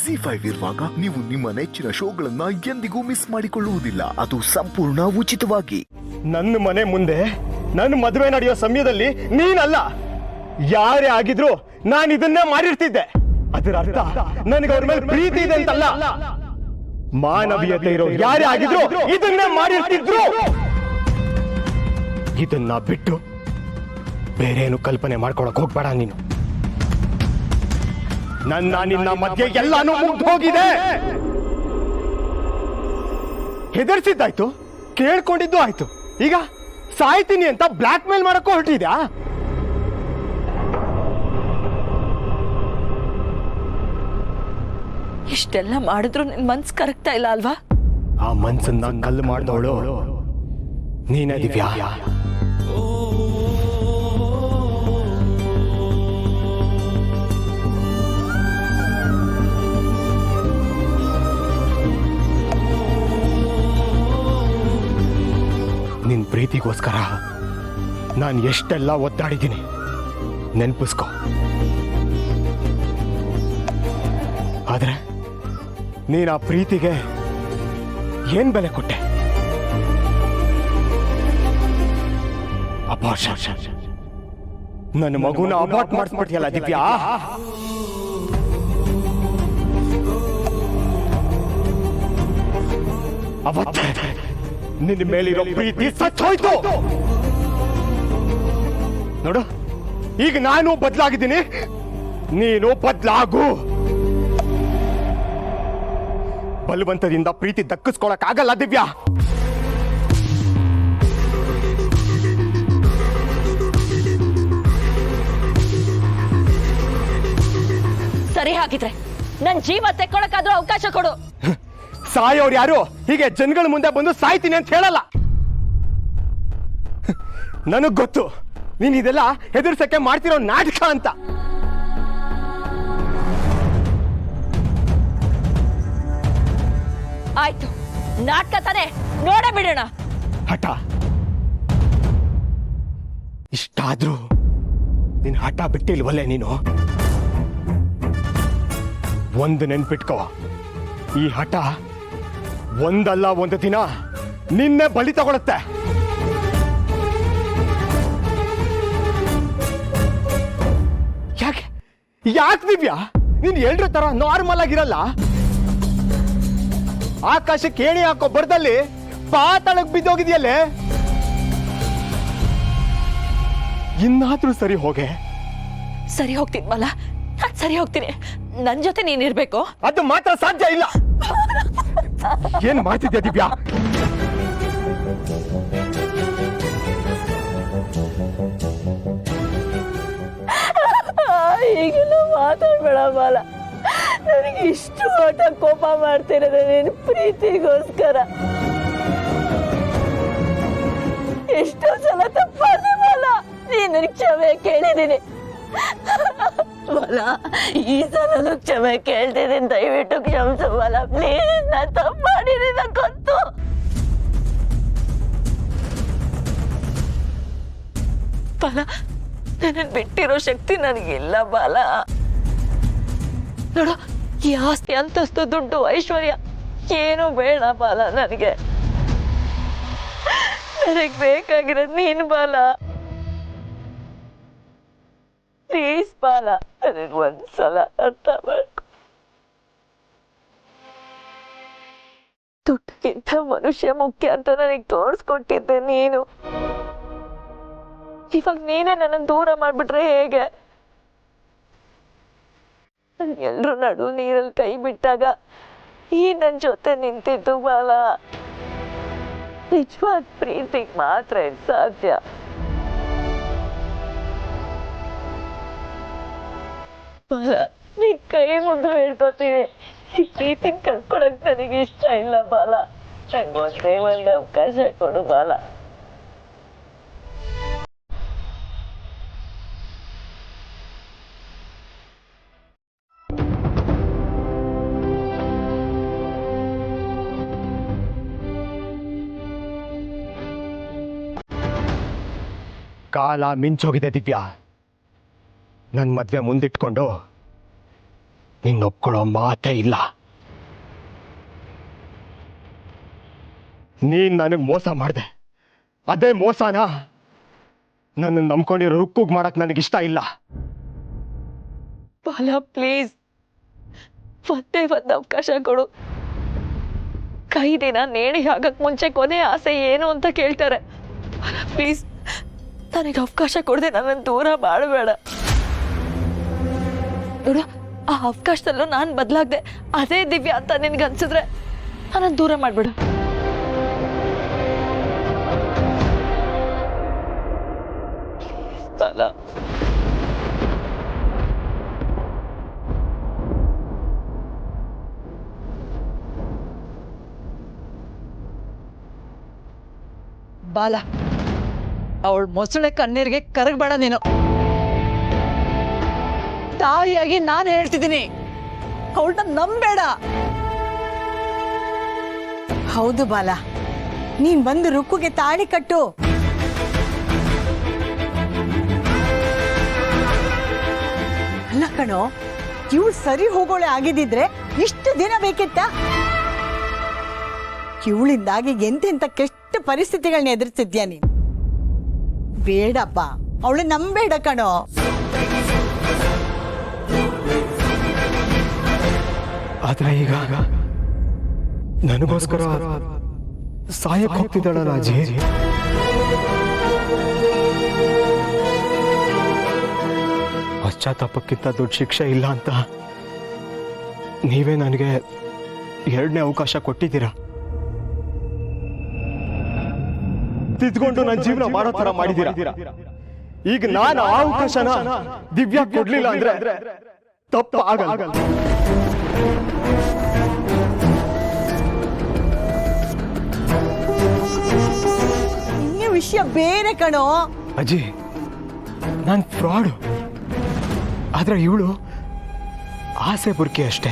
ಜಿ5 ಇರುವಾಗ ನೀವು ನಿಮ್ಮ ನೆಚ್ಚಿನ ಶೋಗಳನ್ನ ಎಂದಿಗೂ ಮಿಸ್ ಮಾಡಿಕೊಳ್ಳುವುದಿಲ್ಲ. ಅದು ಸಂಪೂರ್ಣ ಉಚಿತವಾಗಿ. ನನ್ನ ಮನೆ ಮುಂದೆ ನನ್ನ ಮದುವೆ ನಡೆಯೋ ಸಮಯದಲ್ಲಿ ನೀನಲ್ಲ, ಯಾರೇ ಆಗಿದ್ರು ನಾನು ಇದನ್ನೇ ಮಾಡಿರ್ತಿದ್ದೆ. ಅದರ ಅರ್ಥ ನನಗೆ ಅವ್ರ ಮೇಲೆ ಪ್ರೀತಿ ಇದೆ ಅಂತಲ್ಲ. ಮಾನವೀಯತೆ ಇರೋ ಯಾರೇ ಆಗಿದ್ರು ಇದನ್ನೇ ಮಾಡಿರ್ತಿದ್ರು. ಇದನ್ನ ಬಿಟ್ಟು ಬೇರೆ ಏನು ಕಲ್ಪನೆ ಮಾಡ್ಕೊಳಕ್ ಹೋಗ್ಬೇಡ ನೀನು. ನಿನ್ನ ಮಧ್ಯೆ ಎಲ್ಲಾನು ಮುಗ್ದು ಹೋಗಿದೆ. ಹೆದರ್ಸಿದ್ದಾಯ್ತು, ಕೇಳ್ಕೊಂಡಿದ್ದು ಆಯ್ತು. ಈಗ ಸಾಯ್ತೀನಿ ಅಂತ ಬ್ಲಾಕ್ ಮೇಲ್ ಮಾಡಕ್ಕೂ ಹೊರಟಿದ್ಯಾ? ಇಷ್ಟೆಲ್ಲ ಮಾಡಿದ್ರು ನಿನ್ ಮನ್ಸು ಕರಗ್ತಾ ಇಲ್ಲ ಅಲ್ವಾ? ಆ ಮನ್ಸನ್ನ ಕಲ್ಲು ಮಾಡಿದವಳು ನೀನೇ ದಿವ್ಯಾ. ನಿನ್ ಪ್ರೀತಿಗೋಸ್ಕರ ನಾನು ಎಷ್ಟೆಲ್ಲ ಒದ್ದಾಡಿದ್ದೀನಿ ನೆನ್ಪಿಸ್ಕೊ. ಆದ್ರೆ ನೀನ್ ಆ ಪ್ರೀತಿಗೆ ಏನ್ ಬೆಲೆ ಕೊಟ್ಟೆ? ಅಬಾರ್ಷನ್. ನನ್ನ ಮಗುನ ಅಬಾರ್ಟ್ ಮಾಡಿಸ್ಬಿಟ್ಟಿಯಲ್ಲ ದಿವ್ಯಾ. ಅವತ್ತೇ ನಿನ್ನ ಮೇಲಿರೋ ಪ್ರೀತಿ ಸತ್ತೋಯ್ತು. ನೋಡು, ಈಗ ನಾನು ಬದಲಾಗಿದ್ದೀನಿ, ನೀನು ಬದಲಾಗು. ಬಲವಂತದಿಂದ ಪ್ರೀತಿ ದಕ್ಕಿಸ್ಕೊಳಕ್ ಆಗಲ್ಲ ದಿವ್ಯಾ. ಸರಿ, ಹಾಗಿದ್ರೆ ನನ್ ಜೀವ ತೆಕ್ಕೊಳಕಾದ್ರೂ ಅವಕಾಶ ಕೊಡು. ಸಾಯೋರು ಯಾರು ಹೀಗೆ ಜನಗಳ ಮುಂದೆ ಬಂದು ಸಾಯ್ತೀನಿ ಅಂತ ಹೇಳಲ್ಲ. ನನಗ್ ಗೊತ್ತು ನೀನ್ ಇದೆಲ್ಲ ಹೆದರ್ಸಕ್ಕೆ ಮಾಡ್ತಿರೋ ನಾಟಕ ಅಂತ. ಆಯ್ತು, ನಾಟಕ ತಾನೆ, ನೋಡೇ ಬಿಡೋಣ. ಹಠ ಇಷ್ಟಾದ್ರೂ ನಿನ್ ಹಠ ಬಿಟ್ಟಿಲ್ವಲ್ಲೇ ನೀನು? ಒಂದು ನೆನ್ಪಿಟ್ಕೋ, ಈ ಹಠ ಒಂದಲ್ಲ ಒಂದು ದಿನ ನಿನ್ನೆ ಬಲಿ ತಗೊಳುತ್ತೆ. ಯಾಕೆ ದಿವ್ಯಾ ನೀನ್ ಎಲ್ರ ತರ ನಾರ್ಮಲ್ ಆಗಿರಲ್ಲ? ಆಕಾಶಕ್ಕೆ ಏಣಿ ಹಾಕೋ ಬರ್ದಲ್ಲಿ ಪಾತಾಳಕ್ ಬಿದ್ದೋಗಿದ್ಯಲ್ಲೇ. ಇನ್ನಾದ್ರೂ ಸರಿ ಹೋಗೆ. ಸರಿ ಹೋಗ್ತೀನಿ ಮಲ್ಲ, ನಾನ್ ಸರಿ ಹೋಗ್ತೀನಿ. ನನ್ ಜೊತೆ ನೀನಿರ್ಬೇಕು. ಅದು ಮಾತ್ರ ಸಾಧ್ಯ ಇಲ್ಲ. ಏನ್ ಮಾಡ್ತಿದ್ಯಾ ದಿವ್ಯಾ? ಈಗಲೂ ಮಾತಾಡ್ಬೇಡ ಬಾಲ. ನನಗೆ ಇಷ್ಟು ಆಟ ಕೋಪ ಮಾಡ್ತಿರೋದು ನಿನ್ನ ಪ್ರೀತಿಗೋಸ್ಕರ. ಎಷ್ಟೋ ಸಲ ತಪ್ಪಾದೆ ಬಾಲ, ನೀನು ಕ್ಷಮೆ ಕೇಳಿದ್ದೀನಿ ಬಾಲ. ಈ ಸಲ ಕ್ಷಮೆ ಕೇಳ್ತಿದ್ದೀನಿ, ದಯವಿಟ್ಟು ಕ್ಷಮಿಸು ಬಾಲ ಪ್ಲೀಸ್. ನಾನು ತಪ್ಪು ಮಾಡಿದ್ದೀನಿ ಗೊತ್ತು. ಬಾಲ, ನನ್ನ ಬಿಟ್ಟಿರೋ ಶಕ್ತಿ ನನಗಿಲ್ಲ ಬಾಲ. ನೋಡು, ಈ ಆಸ್ತಿ, ಅಂತಸ್ತು, ದುಡ್ಡು, ಐಶ್ವರ್ಯ ಏನು ಬೇಡ ಬಾಲ. ನನಗೆ ಬೇಕಾಗಿರೋದು ನೀನು ಬಾಲ. ಪ್ಲೀಸ್ ಬಾಲ, ನನಗೆ ಒಂದ್ಸಲ ಅರ್ಥ ಮಾಡ್ಕೊ. ದುಡ್ಡಿಗಿಂತ ಮನುಷ್ಯ ಮುಖ್ಯ ಅಂತ ನನಗೆ ತೋರಿಸ್ಕೊಟ್ಟಿದ್ದೆ ನೀನು. ಇವಾಗ ನೀನೇ ನನ್ನನ್ನು ದೂರ ಮಾಡ್ಬಿಟ್ರೆ ಹೇಗೆ? ಎಲ್ರು ನಡು ನೀರಲ್ಲಿ ಕೈ ಬಿಟ್ಟಾಗ ಈ ನನ್ನ ಜೊತೆ ನಿಂತಿದ್ದು ಬಾಲ. ನಿಜವಾದ ಪ್ರೀತಿಗೆ ಮಾತ್ರ ಇದು ಸಾಧ್ಯ. ಬಾಲ, ನೀ ಕೈ ಮುಂದೆ ಹೇಳ್ಕೊತೀನಿ, ಈ ಪ್ರೀತಿನ ಕಳ್ಕೊಳಕ್ ನನಗೆ ಇಷ್ಟ ಇಲ್ಲ ಬಾಲ. ನಂಗೆ ಒಂದೇ ಒಂದು ಅವಕಾಶ ಕೊಡು ಬಾಲ. ಕಾಲ ಮಿಂಚೋಗಿದೆ ದಿವ್ಯಾ. ನನ್ನ ಮದ್ವೆ ಮುಂದಿಟ್ಕೊಂಡು ನಿನ್ನೊಪ್ಕೊಳ್ಳೋ ಮಾತೇ ಇಲ್ಲ. ನೀನ್ ನನಗೆ ಮೋಸ ಮಾಡಿದೆ. ಅದೇ ಮೋಸನ ನನ್ನ ನಂಬ್ಕೊಂಡಿರೋ ರುಕ್ಕುಗ್ ಮಾಡಕ್ ನನಗಿಷ್ಟ ಇಲ್ಲ. ಬಾಲ ಪ್ಲೀಸ್ ಒಂದೇ ಒಂದು ಅವಕಾಶ ಕೊಡು. ಕೈ ದಿನ ನೇಣಿ ಆಗಕ್ ಮುಂಚೆ ಕೊನೆ ಆಸೆ ಏನು ಅಂತ ಕೇಳ್ತಾರೆ. ಬಾಲ ಪ್ಲೀಸ್ ನನಗೆ ಅವಕಾಶ ಕೊಡದೆ ನನ್ನನ್ನು ದೂರ ಮಾಡಬೇಡ. ನೋಡು, ಆ ಅವಕಾಶದಲ್ಲೂ ನಾನು ಬದಲಾಗ್ದೆ ಅದೇ ದಿವ್ಯ ಅಂತ ನಿನ್ಗೆ ಅನ್ಸಿದ್ರೆ ನನ್ನನ್ನು ದೂರ ಮಾಡ್ಬಿಡು. ಬಾಲ ಬಾಲ, ಅವಳ ಮೊಸಳೆ ಕಣ್ಣೀರಿಗೆ ಕರಗಬೇಡ ನೀನು. ತಾಯಿಯಾಗಿ ನಾನು ಹೇಳ್ತಿದ್ದೀನಿ, ಅವಳನ್ನ ನಂಬೇಡ. ಹೌದು ಬಾಲ, ನೀನ್ ಬಂದು ರುಕ್ಕುಗೆ ತಾಳಿ ಕಟ್ಟು. ಅಲ್ಲ ಕಣೋ, ಇವಳು ಸರಿ ಹೋಗೋಳೆ ಆಗಿದ್ದಿದ್ರೆ ಇಷ್ಟು ದಿನ ಬೇಕಿತ್ತ? ಇವಳಿಂದಾಗಿ ಎಂತೆಂತ ಕೆಟ್ಟ ಪರಿಸ್ಥಿತಿಗಳನ್ನ ಎದುರಿಸಿದ್ಯಾ ನೀನು. ಬೇಡಪ್ಪ, ಅವಳು ನಂಬೇಡ ಕಣೋ. ಆದ್ರೆ ಈಗ ನನಗೋಸ್ಕರ ಸಾಯಕ್ ಹೋಗ್ತಿದ್ದಾಳಲ್ಲ ಅಜ್ಜಿ. ಪಶ್ಚಾತ್ತಾಪಕ್ಕಿಂತ ದೊಡ್ಡ ಶಿಕ್ಷೆ ಇಲ್ಲ ಅಂತ ನೀವೇ ನನಗೆ 2ನೇ ಅವಕಾಶ ಕೊಟ್ಟಿದ್ದೀರಾ. ತಿದ್ಕೊಂಡು ನನ್ನ ಜೀವನ ಮಾಡೋ ತರ ಮಾಡಿದ್ದೀರಾ. ಈಗ ನಾನು ಆ ಅವಕಾಶನ ದಿವ್ಯಾ ಕೊಡ್ಲಿಲ್ಲ ಅಂದ್ರೆ ತಪ್ಪು ಆಗಲ್ಲ. ಇನ್ನೇ ವಿಷಯ ಬೇರೆ ಕಣೋ. ಅಜ್ಜಿ, ನಾನು ಫ್ರಾಡು. ಆದ್ರೆ ಇವಳು ಆಸೆ ಬುರ್ಕಿ ಅಷ್ಟೇ.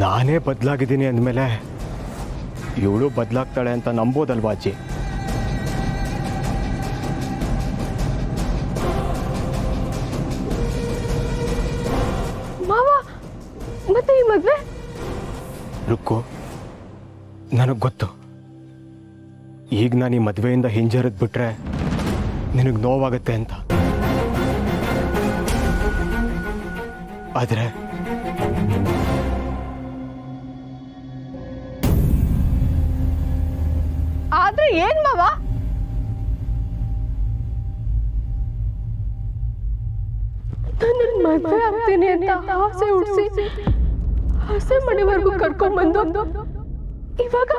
ನಾನೇ ಬದಲಾಗಿದ್ದೀನಿ ಅಂದಮೇಲೆ ಇವಳು ಬದಲಾಗ್ತಾಳೆ ಅಂತ ನಂಬೋದಲ್ವಾ ಅಜ್ಜಿ? ಮಾವ, ಮತ್ತೆ ಈ ಮದ್ವೆ? ರುಕ್ಕು, ನನಗೆ ಗೊತ್ತು, ಈಗ ನಾನು ಈ ಮದುವೆಯಿಂದ ಹಿಂಜರಿದ್ ಬಿಟ್ರೆ ನಿನಗೆ ನೋವಾಗತ್ತೆ ಅಂತ. ಆದ್ರೆ ಏನ್ ಮಾವ? ನನ್ನ ಮದ್ವೆ ಆಗ್ತೀನಿ ಅಂತ ಆಸೆ ಹುಡ್ಸಿ ಆಸೆ ಮನೆವರೆಗೂ ಕರ್ಕೊಂಡ್ಬಂದು ಇವಾಗ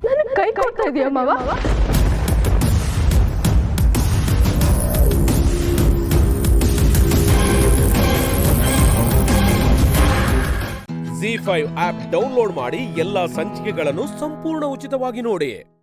ನನಗೆ ಕೈ ಕೊಡ್ತಾ ಇದೀಯ ಮಾವ? ZEE5 ಆಪ್ ಡೌನ್ಲೋಡ್ ಮಾಡಿ ಎಲ್ಲಾ ಸಂಚಿಕೆಗಳನ್ನು ಸಂಪೂರ್ಣ ಉಚಿತವಾಗಿ ನೋಡಿ.